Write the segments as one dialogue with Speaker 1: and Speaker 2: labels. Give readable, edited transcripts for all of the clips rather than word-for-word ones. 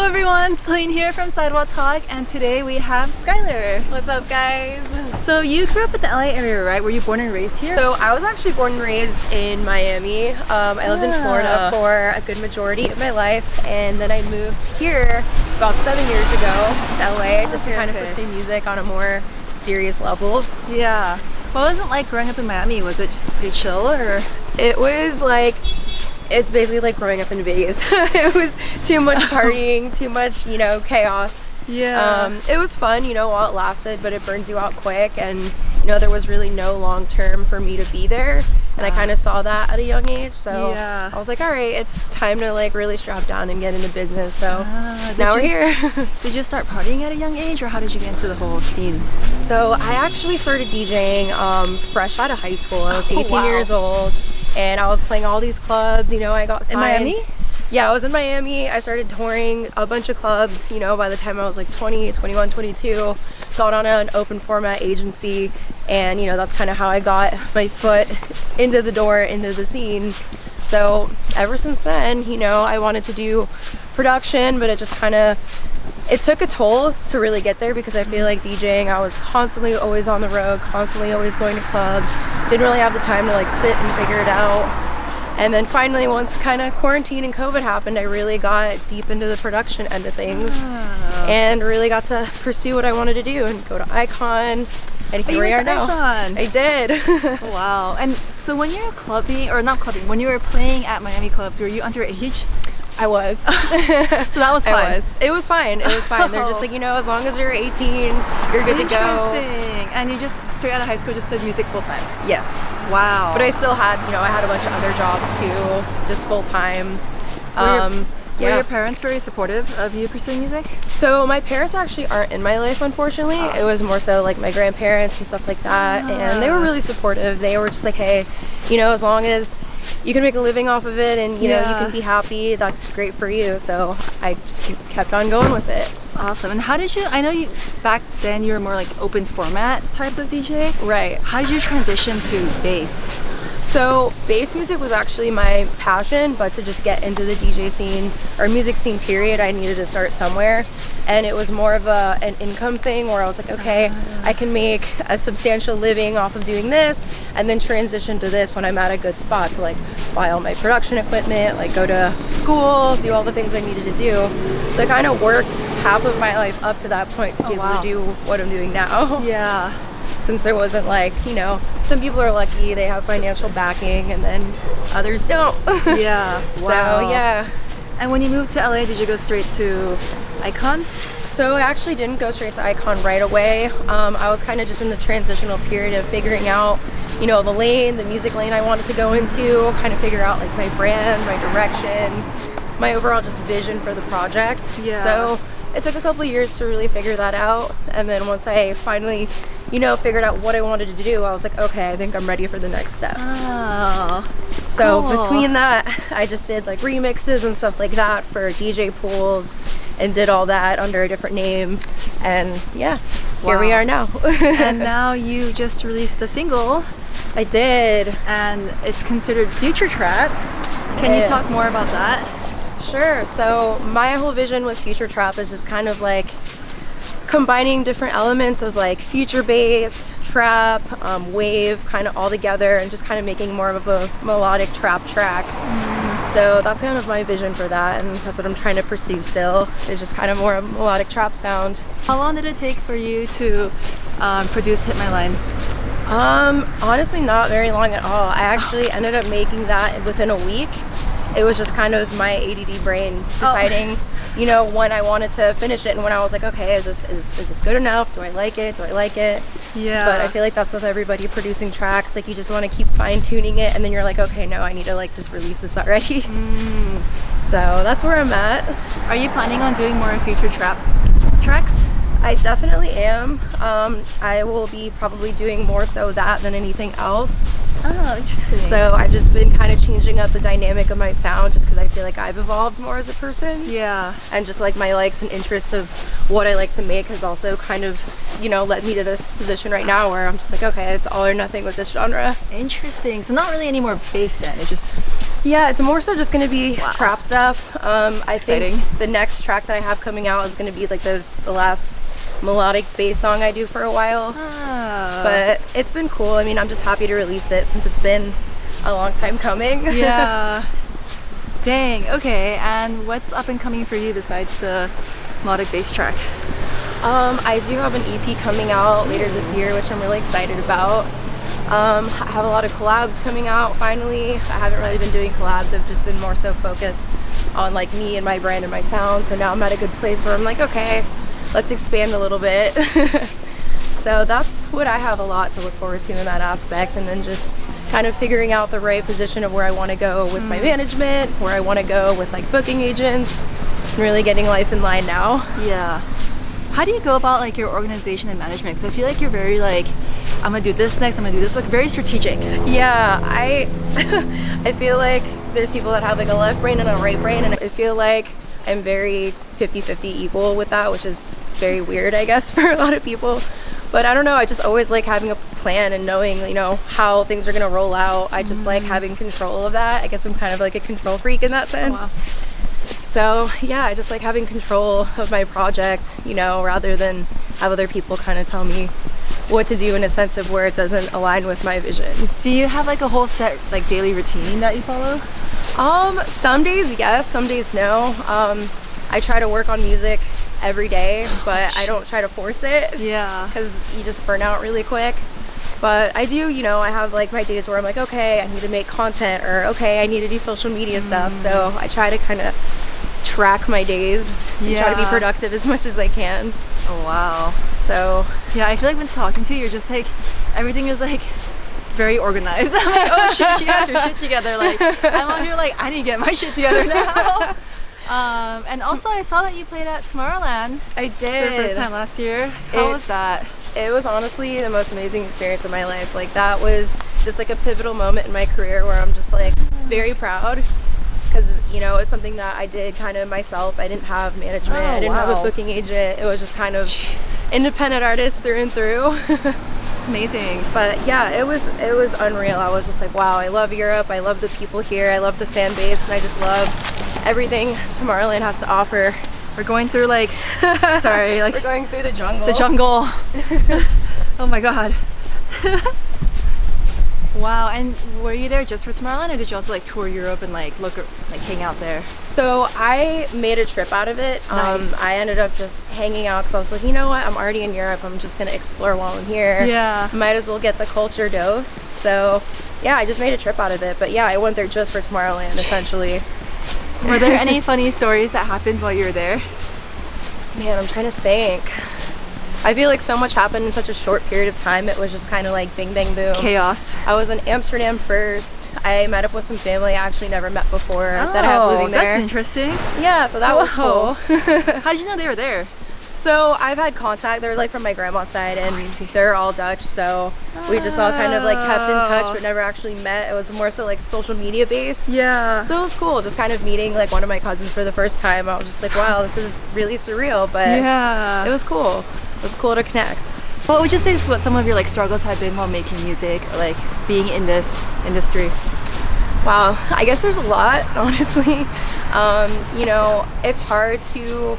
Speaker 1: everyone, Celine here from Sidewalk Talk, and today we have Skyler.
Speaker 2: What's up, guys?
Speaker 1: So you grew up in the LA area, right? Were you born and raised here?
Speaker 2: So I was actually born and raised in Miami. I lived in Florida for a good majority of my life, and then I moved here about 7 years ago to LA just to kind of pursue music on a more serious level.
Speaker 1: Yeah. What was it like growing up in Miami? Was it just pretty chill, or?
Speaker 2: It was like, it's basically like growing up in Vegas. It was too much partying, too much, chaos.
Speaker 1: Yeah.
Speaker 2: It was fun, while it lasted, but it burns you out quick, and there was really no long term for me to be there, and I kind of saw that at a young age, so I was like, all right, it's time to like really strap down and get into business. So now we're here.
Speaker 1: Did you start partying at a young age, or how did you get into the whole scene?
Speaker 2: So I actually started DJing fresh out of high school. I was 18 years old, and I was playing all these clubs. I got signed.
Speaker 1: In Miami?
Speaker 2: Yeah, I was in Miami. I started touring a bunch of clubs, by the time I was like 20, 21, 22. Got on an open format agency, and that's kind of how I got my foot into the door, into the scene. So ever since then, I wanted to do production, but it just it took a toll to really get there, because I feel like DJing, I was constantly always on the road, constantly always going to clubs. Didn't really have the time to like sit and figure it out. And then finally, once kind of quarantine and COVID happened, I really got deep into the production end of things and really got to pursue what I wanted to do and go to Icon. And here we are now.
Speaker 1: Icon.
Speaker 2: I did.
Speaker 1: Wow. And so when you were clubbing, or not clubbing, when you were playing at Miami clubs, were you underage?
Speaker 2: I was.
Speaker 1: So that was fine.
Speaker 2: It was fine. It was fine. They're just like, as long as you're 18, you're good to go.
Speaker 1: Interesting. And you just, straight out of high school, just did music full time?
Speaker 2: Yes.
Speaker 1: Wow.
Speaker 2: But I still had, I had a bunch of other jobs too, just full time.
Speaker 1: Were your parents very supportive of you pursuing music?
Speaker 2: So my parents actually aren't in my life, unfortunately. It was more so like my grandparents and stuff like that, and they were really supportive. They were just like, hey, as long as you can make a living off of it, and you can be happy, that's great for you. So I just kept on going with it.
Speaker 1: That's awesome. And how did you, I know you back then you were more like open format type of DJ.
Speaker 2: Right.
Speaker 1: How did you transition to bass?
Speaker 2: So bass music was actually my passion, but to just get into the DJ scene or music scene period, I needed to start somewhere. And it was more of an income thing where I was like, okay, I can make a substantial living off of doing this, and then transition to this when I'm at a good spot to like buy all my production equipment, like go to school, do all the things I needed to do. So I kind of worked half of my life up to that point to be able to do what I'm doing now.
Speaker 1: Yeah.
Speaker 2: Since there wasn't like, some people are lucky, they have financial backing, and then others don't.
Speaker 1: Yeah. Wow.
Speaker 2: So, yeah.
Speaker 1: And when you moved to LA, did you go straight to Icon?
Speaker 2: So I actually didn't go straight to Icon right away. I was kind of just in the transitional period of figuring out, the music lane I wanted to go into, kind of figure out like my brand, my direction, my overall just vision for the project.
Speaker 1: Yeah.
Speaker 2: So it took a couple years to really figure that out, and then once I finally figured out what I wanted to do, I was like, okay, I think I'm ready for the next step.
Speaker 1: Oh,
Speaker 2: so
Speaker 1: cool.
Speaker 2: Between that, I just did like remixes and stuff like that for DJ pools, and did all that under a different name, and here we are now.
Speaker 1: And now you just released a single.
Speaker 2: I did.
Speaker 1: And it's considered future trap. Can you talk more about that?
Speaker 2: Sure. So my whole vision with future trap is just kind of like combining different elements of like future bass, trap, wave, kind of all together, and just kind of making more of a melodic trap track. So that's kind of my vision for that, and that's what I'm trying to pursue still, is just kind of more of a melodic trap sound.
Speaker 1: How long did it take for you to produce Hit My Line?
Speaker 2: Honestly, not very long at all. I actually ended up making that within a week. It was just kind of my ADD brain deciding, when I wanted to finish it, and when I was like, okay, is this good enough? Do I like it? Do I like it?
Speaker 1: Yeah.
Speaker 2: But I feel like that's with everybody producing tracks. Like, you just want to keep fine tuning it, and then you're like, okay, no, I need to like just release this already. So that's where I'm at.
Speaker 1: Are you planning on doing more future trap tracks?
Speaker 2: I definitely am. I will be probably doing more so that than anything else.
Speaker 1: Oh, interesting.
Speaker 2: So I've just been kind of changing up the dynamic of my sound, just because I feel like I've evolved more as a person.
Speaker 1: Yeah.
Speaker 2: And just like my likes and interests of what I like to make has also kind of, led me to this position right now where I'm just like, okay, it's all or nothing with this genre.
Speaker 1: Interesting. So not really any more bass then, it just
Speaker 2: Yeah, it's more so just gonna be trap stuff. I
Speaker 1: Exciting.
Speaker 2: think the next track that I have coming out is gonna be like the last melodic bass song I do for a while.
Speaker 1: Ah.
Speaker 2: But it's been cool. I mean, I'm just happy to release it since it's been a long time coming.
Speaker 1: Yeah. Dang. Okay. And what's up and coming for you besides the melodic bass track?
Speaker 2: I do have an EP coming out later this year, which I'm really excited about. I have a lot of collabs coming out finally. I haven't really been doing collabs. I've just been more so focused on like me and my brand and my sound. So now I'm at a good place where I'm like, okay, let's expand a little bit. So that's what I have a lot to look forward to in that aspect. And then just kind of figuring out the right position of where I want to go with my management, where I want to go with like booking agents, and really getting life in line now.
Speaker 1: Yeah. How do you go about like your organization and management? Because I feel like you're very like, I'm gonna do this next, I'm gonna do this, like very strategic.
Speaker 2: Yeah, I I feel like there's people that have like a left brain and a right brain, and I feel like I'm very 50-50 equal with that, which is very weird, I guess, for a lot of people. But I don't know, I just always like having a plan and knowing, you know, how things are gonna roll out. I just like having control of that. I guess I'm kind of like a control freak in that sense.
Speaker 1: Wow.
Speaker 2: So yeah, I just like having control of my project, you know, rather than have other people kind of tell me what to do in a sense of where it doesn't align with my vision.
Speaker 1: Do you have like a whole set like daily routine that you follow?
Speaker 2: Some days yes, some days no. I try to work on music every day, but I don't try to force it.
Speaker 1: Yeah.
Speaker 2: Because you just burn out really quick. But I do, you know, I have like my days where I'm like, okay, I need to make content, or okay, I need to do social media stuff. So I try to kind of track my days and try to be productive as much as I can.
Speaker 1: Oh wow.
Speaker 2: So
Speaker 1: Yeah, I feel like when talking to you, you're just like, everything is like very organized. I'm like, oh shit, she has her shit together. Like, I'm out here like, I need to get my shit together now. And also I saw that you played at Tomorrowland
Speaker 2: I
Speaker 1: for the first
Speaker 2: did.
Speaker 1: time last year. How was that?
Speaker 2: It was honestly the most amazing experience of my life. Like that was just like a pivotal moment in my career where I'm just like very proud. Because, you know, it's something that I did kind of myself. I didn't have management. I didn't have a booking agent. It was just kind of independent artist through and through.
Speaker 1: It's amazing.
Speaker 2: But yeah, it was unreal. I was just like, wow, I love Europe. I love the people here. I love the fan base. And I just love everything Tomorrowland has to offer.
Speaker 1: We're going through like, sorry, like
Speaker 2: we're going through the jungle.
Speaker 1: the jungle. Oh my god. Wow, and were you there just for Tomorrowland, or did you also like tour Europe and like look, like hang out there?
Speaker 2: So I made a trip out of it.
Speaker 1: Nice.
Speaker 2: I ended up just hanging out because I was like, you know what, I'm already in Europe. I'm just gonna explore while I'm here.
Speaker 1: Yeah.
Speaker 2: Might as well get the culture dose. So yeah, I just made a trip out of it. But yeah, I went there just for Tomorrowland essentially.
Speaker 1: Were there any funny stories that happened while you were there?
Speaker 2: Man, I'm trying to think. I feel like so much happened in such a short period of time. It was just kind of like bing, bang, boom.
Speaker 1: Chaos.
Speaker 2: I was in Amsterdam first. I met up with some family I actually never met before that I have living there.
Speaker 1: That's interesting.
Speaker 2: Yeah, so that was cool.
Speaker 1: How did you know they were there?
Speaker 2: So I've had contact. They're like from my grandma's side, and they're all Dutch. So we just all kind of like kept in touch, but never actually met. It was more so like social media based.
Speaker 1: Yeah.
Speaker 2: So it was cool, just kind of meeting like one of my cousins for the first time. I was just like, wow, this is really surreal, but
Speaker 1: Yeah.
Speaker 2: it was cool. It was cool to connect.
Speaker 1: What would you say is what some of your like struggles have been while making music or like being in this industry?
Speaker 2: Wow, I guess there's a lot, honestly. You know, it's hard to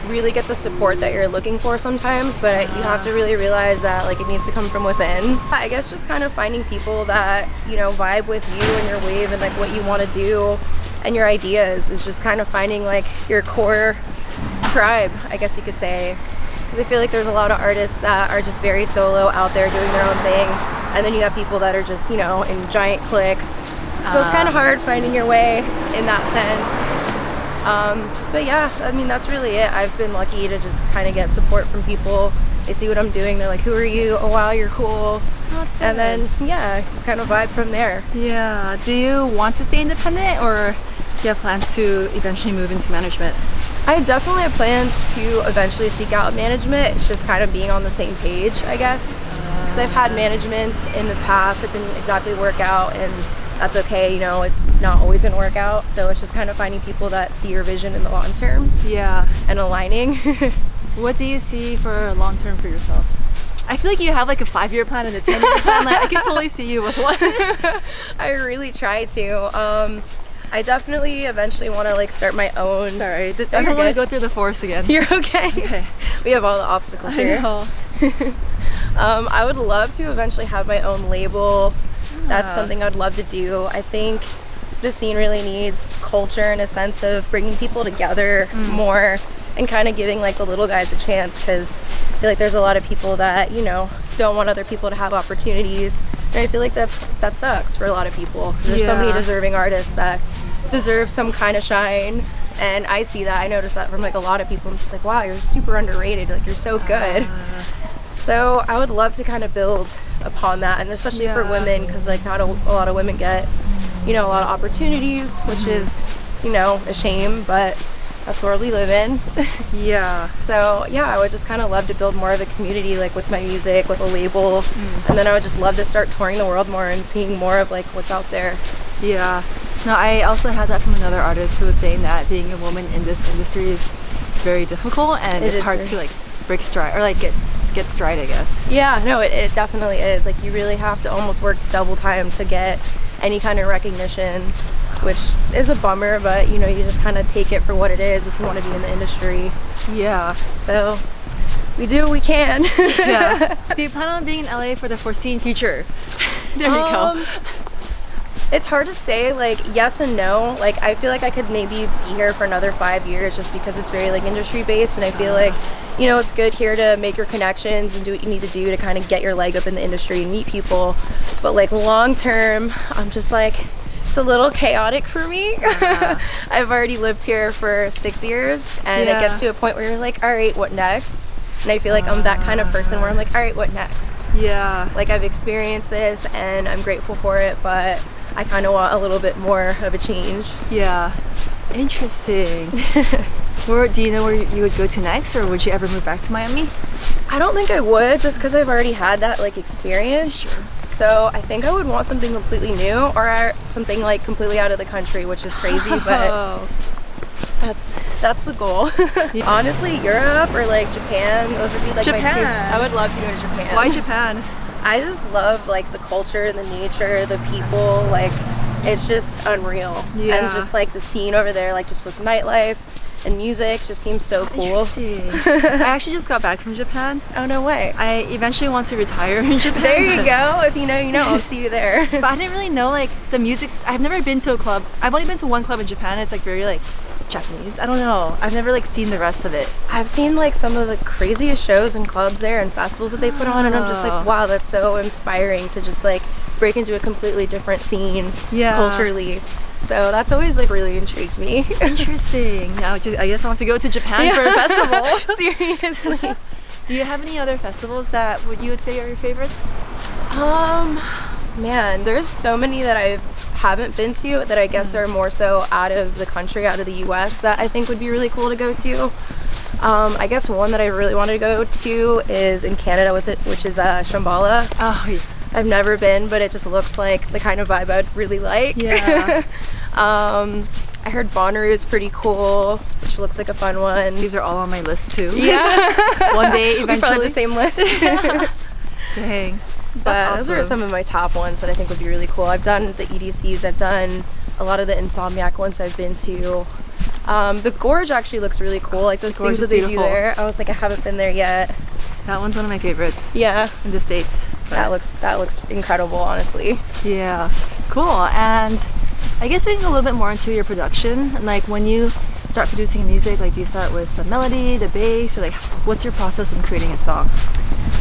Speaker 2: really get the support that you're looking for sometimes, but you have to really realize that like it needs to come from within. I guess just kind of finding people that, you know, vibe with you and your wave and like what you want to do and your ideas is just kind of finding like your core tribe, I guess you could say. Because I feel like there's a lot of artists that are just very solo out there doing their own thing, and then you have people that are just, you know, in giant cliques. So it's kind of hard finding your way in that sense. But yeah, I mean, that's really it. I've been lucky to just kind of get support from people. They see what I'm doing. They're like, who are you? Oh, wow, you're cool. And then, yeah, just kind of vibe from there.
Speaker 1: Yeah. Do you want to stay independent, or do you have plans to eventually move into management?
Speaker 2: I definitely have plans to eventually seek out management. It's just kind of being on the same page, I guess. Because I've had management in the past that didn't exactly work out, and that's okay, you know, it's not always gonna work out. So it's just kind of finding people that see your vision in the long term.
Speaker 1: Yeah.
Speaker 2: And aligning.
Speaker 1: What do you see for long term for yourself? I feel like you have like a 5-year plan and a 10-year plan. Like I can totally see you with one.
Speaker 2: I really try to. I definitely eventually want to like start my own.
Speaker 1: Sorry,
Speaker 2: Oh,
Speaker 1: I
Speaker 2: you're
Speaker 1: don't want to
Speaker 2: good.
Speaker 1: go through the forest again.
Speaker 2: You're okay.
Speaker 1: Okay.
Speaker 2: We have all the obstacles
Speaker 1: I
Speaker 2: here.
Speaker 1: know.
Speaker 2: I would love to eventually have my own label. That's
Speaker 1: Yeah.
Speaker 2: something I'd love to do. I think the scene really needs culture in a sense of bringing people together more and kind of giving like the little guys a chance, because I feel like there's a lot of people that, you know, don't want other people to have opportunities, and I feel like that sucks for a lot of people. There's so many
Speaker 1: Yeah.
Speaker 2: deserving artists that deserve some kind of shine, and I see that. I notice that from like a lot of people. I'm just like, wow, you're super underrated, like you're so good. So I would love to kind of build upon that, and especially for
Speaker 1: Yeah.
Speaker 2: women, because like not a lot of women get, you know, a lot of opportunities, which is, you know, a shame, but that's the world we live in.
Speaker 1: Yeah.
Speaker 2: So yeah, I would just kind of love to build more of a community, like with my music, with a label, and then I would just love to start touring the world more and seeing more of like what's out there.
Speaker 1: Yeah. No, I also had that from another artist who was saying that being a woman in this industry is very difficult, and
Speaker 2: It
Speaker 1: it's
Speaker 2: is
Speaker 1: hard
Speaker 2: very-
Speaker 1: to like break stride or like get stride, I guess.
Speaker 2: Yeah, no, it definitely is. Like you really have to almost work double time to get any kind of recognition, which is a bummer, but you know, you just kind of take it for what it is if you want to be in the industry.
Speaker 1: Yeah.
Speaker 2: So we do what we can.
Speaker 1: Yeah. Do you plan on being in LA for the foreseen future? There you go.
Speaker 2: It's hard to say, like yes and no. Like I feel like I could maybe be here for another 5 years just because it's very like industry based, and I feel like, you know, it's good here to make your connections and do what you need to do to kind of get your leg up in the industry and meet people. But like long term, I'm just like, it's a little chaotic for me. I've already lived here for 6 years, and
Speaker 1: Yeah.
Speaker 2: it gets to a point where you're like, all right, what next? And I feel like I'm that kind of person where I'm like, all right, what next?
Speaker 1: Yeah.
Speaker 2: Like I've experienced this and I'm grateful for it, but I kind of want a little bit more of a change.
Speaker 1: Yeah. Interesting. Where do you know where you would go to next, or would you ever move back to Miami?
Speaker 2: I don't think I would, just because I've already had that like experience. So I think I would want something completely new, or something like completely out of the country, which is crazy, but
Speaker 1: Oh.
Speaker 2: that's the goal. Honestly, Europe or like Japan, those would be like my two.
Speaker 1: Japan.
Speaker 2: I would love to go to Japan.
Speaker 1: Why Japan?
Speaker 2: I just love like the culture, the nature, the people. Like it's just unreal.
Speaker 1: Yeah.
Speaker 2: And just like the scene over there, like just with nightlife and music, just seems so cool.
Speaker 1: Interesting. I actually just got back from Japan.
Speaker 2: Oh no way.
Speaker 1: I eventually want to retire in Japan.
Speaker 2: There you go. If you know, you know. I'll see you there.
Speaker 1: But I didn't really know like the music. I've never been to a club. I've only been to one club in Japan. It's like very like Japanese. I don't know. I've never like seen the rest of it.
Speaker 2: I've seen like some of the craziest shows and clubs there and festivals that they put on, and I'm just like, wow, that's so inspiring to just like break into a completely different scene culturally. So that's always like really intrigued me.
Speaker 1: Interesting. Now I guess I want to go to Japan for a festival.
Speaker 2: Seriously.
Speaker 1: Do you have any other festivals that you would say are your favorites?
Speaker 2: Man, there's so many that I haven't been to that I guess are more so out of the country, out of the US, that I think would be really cool to go to. I guess one that I really wanted to go to is in Canada which is Shambhala.
Speaker 1: Oh, yeah.
Speaker 2: I've never been, but it just looks like the kind of vibe I'd really like.
Speaker 1: Yeah.
Speaker 2: I heard Bonnaroo is pretty cool, which looks like a fun one.
Speaker 1: These are all on my list too.
Speaker 2: Yeah.
Speaker 1: One day,
Speaker 2: We probably have
Speaker 1: eventually.
Speaker 2: the same list.
Speaker 1: Dang.
Speaker 2: But
Speaker 1: That's
Speaker 2: those are
Speaker 1: awesome.
Speaker 2: some of my top ones that I think would be really cool. I've done the EDCs, I've done a lot of the Insomniac ones I've been to. The Gorge actually looks really cool, like the
Speaker 1: Gorge
Speaker 2: things
Speaker 1: is
Speaker 2: that they
Speaker 1: beautiful.
Speaker 2: do there. I was like, I haven't been there yet.
Speaker 1: That one's one of my favorites
Speaker 2: Yeah,
Speaker 1: in the States.
Speaker 2: that looks incredible, honestly.
Speaker 1: Yeah. Cool. And I guess we can go a little bit more into your production. And like when you start producing music, like do you start with the melody, the bass, or like what's your process when creating a song?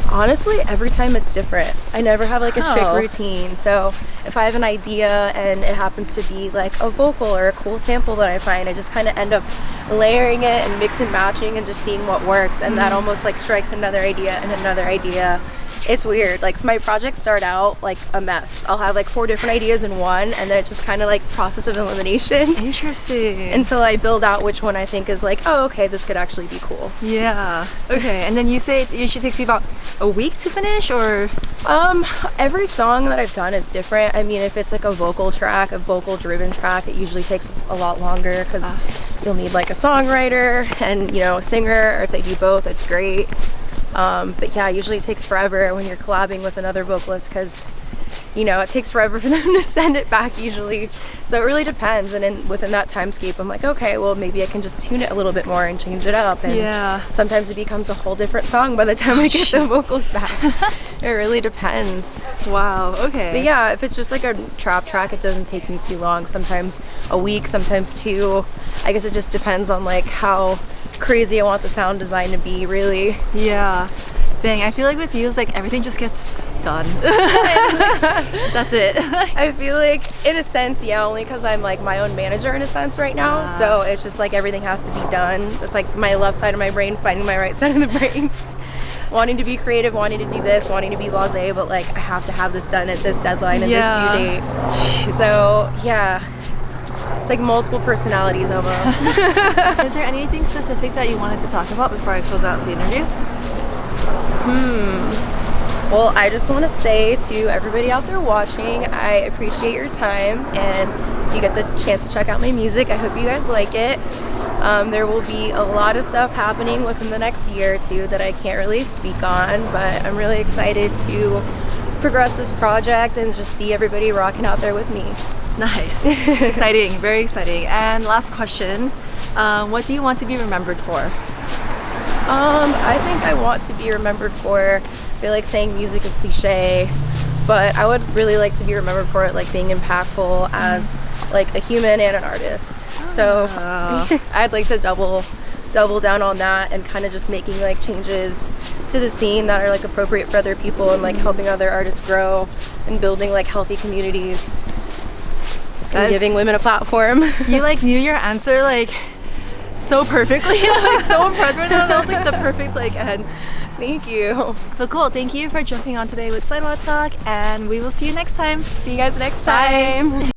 Speaker 2: Honestly, every time it's different. I never have like a strict
Speaker 1: Oh.
Speaker 2: routine. So if I have an idea and it happens to be like a vocal or a cool sample that I find, I just kind of end up layering it and mix and matching and just seeing what works. And that almost like strikes another idea and another idea. It's weird. Like my projects start out like a mess. I'll have like 4 different ideas in one, and then it's just kind of like process of elimination
Speaker 1: Interesting.
Speaker 2: until I build out which one I think is like, oh, okay, this could actually be cool.
Speaker 1: Yeah. Okay. And then you say it usually takes you about a week to finish, or
Speaker 2: Every song that I've done is different. I mean, if it's like a vocal track, a vocal driven track, it usually takes a lot longer because you'll need like a songwriter and, you know, a singer, or if they do both, it's great. But yeah, usually it takes forever when you're collabing with another vocalist because you know, it takes forever for them to send it back usually. So it really depends, and within that timescape I'm like, okay, well maybe I can just tune it a little bit more and change it up, and sometimes it becomes a whole different song by the time I get the vocals back. It really depends.
Speaker 1: Wow, okay.
Speaker 2: But yeah, if it's just like a trap track, it doesn't take me too long, sometimes a week, sometimes 2. I guess it just depends on like how crazy I want the sound design to be, really.
Speaker 1: Yeah. Dang, I feel like with you, it's like everything just gets done. That's it.
Speaker 2: I feel like, in a sense, yeah, only because I'm like my own manager in a sense right now. So it's just like everything has to be done. It's like my left side of my brain fighting my right side of the brain. Wanting to be creative, wanting to do this, wanting to be blasé, but like I have to have this done at this deadline and this due date. So yeah, it's like multiple personalities almost.
Speaker 1: Is there anything specific that you wanted to talk about before I close out the interview?
Speaker 2: Well, I just want to say to everybody out there watching, I appreciate your time, and if you get the chance to check out my music, I hope you guys like it. There will be a lot of stuff happening within the next year or two that I can't really speak on, but I'm really excited to progress this project and just see everybody rocking out there with me.
Speaker 1: Nice. Exciting, very exciting. And last question, what do you want to be remembered for?
Speaker 2: I think I want to be remembered for, I feel like saying music is cliche, but I would really like to be remembered for it like being impactful as like a human and an artist. So I'd like to double down on that and kind of just making like changes to the scene that are like appropriate for other people, and like helping other artists grow and building like healthy communities and giving women a platform.
Speaker 1: You like knew your answer like so perfectly. I'm like so impressed right now. That was like the perfect like end.
Speaker 2: Thank you.
Speaker 1: But cool, thank you for jumping on today with Sidewalk Talk, and we will see you next time.
Speaker 2: See you guys next time.
Speaker 1: Bye.